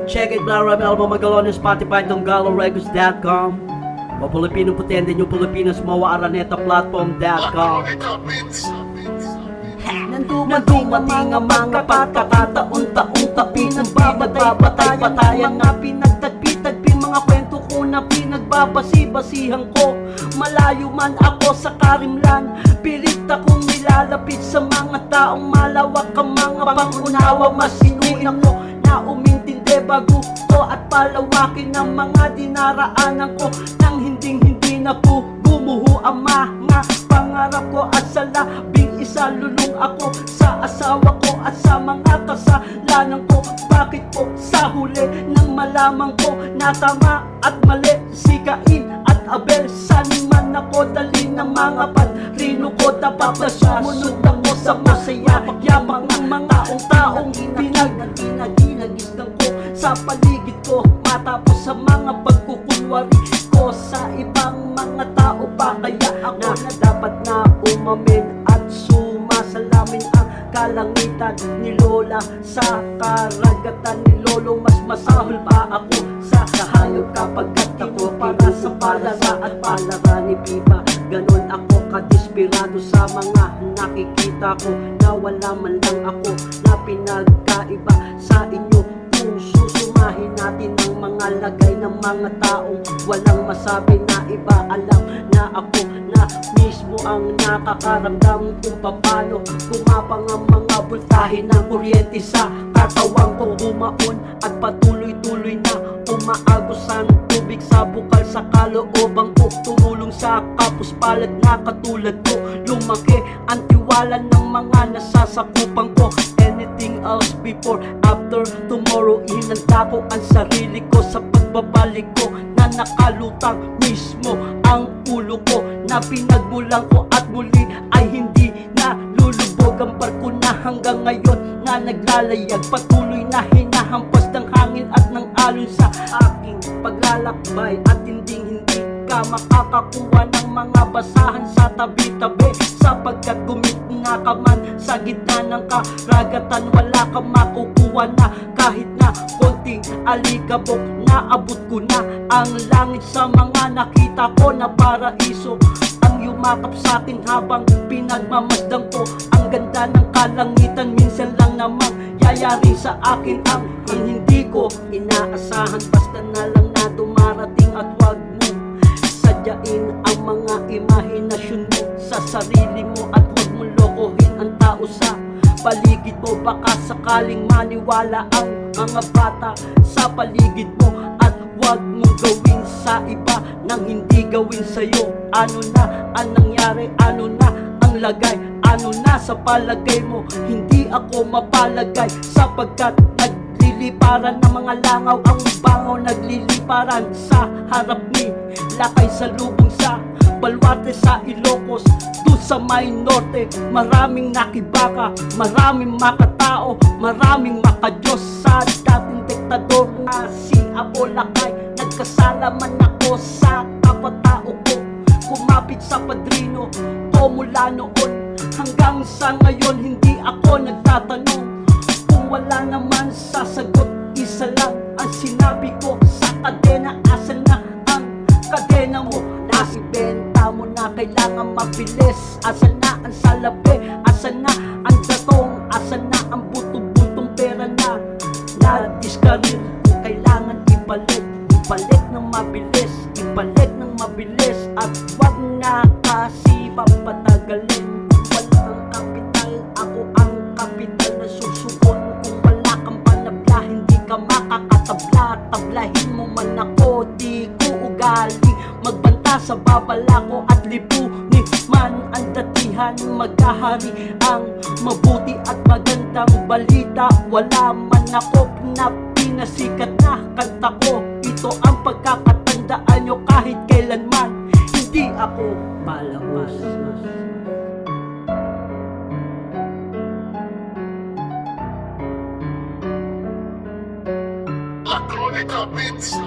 Check it, Blaram Album Magalon, Spotify, DonggaloRecords.com. O Pilipino Potente, New Pilipinas, Moa Araneta Platform.com. Nandumating ang mga pagkakataon-taong tapi Nagbabatayan mga pinagtagpi-tagpi mga kwento ko na pinagbabasi-basihan ko. Malayo man ako sa karimlan, pilit akong nilalapit sa mga taong malawak ang mga pangunawa. Masinuin ako na umintindi bago ko at palawakin ang mga dinaraanan ko nang hinding-hindi na po bumuho ang mga pangarap ko at sa labing isa lulong ako sa asawa ko at sa mga kasalanan ko. Bakit po sa huli nang malaman ko na tama at mali si Cain at Abel? Saan man ako dali ng mga padrino ko, dapat na sumunod ako sa masaya yamang ng mga taong pinag-inagistan ko sa paligid ko matapos sa mga pagkukunwari ko sa ibang mga tao pa. Kaya ako na dapat na umamin at sumasalamin ang kalangitan ni Lola sa karagatan ni Lolo. Mas masahol pa ako sa kahayop kapag ako para sa palara at palara ni Pipa. Ganon ako kadesperado sa mga nakikita ko na wala man lang ako na pinagkaiba sa inyo. Kung susumahin natin ang mga lagay ng mga taong walang masabi na iba, alam na ako na mismo ang nakakaramdam kung paano gumapang ang mga bultahe ng kuryente sa katawan ko. Bumaon at patuloy-tuloy na umaagos ang tubig sa bukal sa kalooban ko. Tumulong sa kapos palad na katulad ko. Lumaki ang tiwala ng mga nasasakupan ko. Anything else before, after, tomorrow. Inanda ko ang sarili ko sa pagbabalik ko na nakalutang mismo ang ulo ko na pinagmulan ko at muli ay hindi na lulubog ang barko na hanggang ngayon na naglalayag. Patuloy na hinahampas ng hangin at ng alon sa aking paglalakbay at hindi ka makakakuha ng mga basahan sa tabi-tabi sapagkat gumitna ka man sa gitna ng karagatan. Wala kang makukuha na kahit na konting alikabok. Naabot ko na ang langit sa mga nakita ko na paraiso ang yumakap sa akin habang pinagmamasdan ko ang ganda ng kalangitan. Minsan lang namang yayari sa akin ang hindi ko inaasahan. Basta na lang na dumarating at wag mo sadyain ang mga imahinasyon mo sa sarili mo at huwag mo lokohin ang tao sa paligid mo. Baka sakaling maniwala ang mga bata sa paligid mo at huwag mong gawin sa iba nang hindi gawin sa'yo. Ano na ang nangyari? Ano na ang lagay? Ano na sa palagay mo? Hindi ako mapalagay sapagkat nagliliparan ng mga langaw ang bangaw. Nagliliparan sa harap ni lakay sa lubong sa Balwarte sa Ilocos. Doon sa may norte maraming nakibaka, maraming makatao, maraming makadiyos. Sa dating diktador na si Apo Lakay, nagkasala man ako sa kapatao ko. Kumapit sa padrino ko mula noon hanggang sa ngayon. Hindi ako nagtatanong kung wala naman sasagot. Isa lang ang sinabi ko sa kadena, asan na ang kadena mo? Naibenta mo na, kailangan mabilis. Asan na ang salapi? Asan na ang datong? Asan na ang buto-butong pera na nadiskarir? Kailangan ibalik, ibalik ng mabilis, ibalik ng mabilis. At wag na kasi papatagalin. Kung wala kang kapital, ako ang kapital na susugon. Kung wala kang panabla, hindi ka makakatabla. Tablahin mo man ako, di ko ugali magbanta sa babala ko at lipunin man ang datihan. Maghahari ang mabuti at magandang balita. Wala man ako na pinasikat na kanta ko. Ito ang pagkakatandaan nyo kahit kailanman. Hindi ako palapas. La Crónica Beats.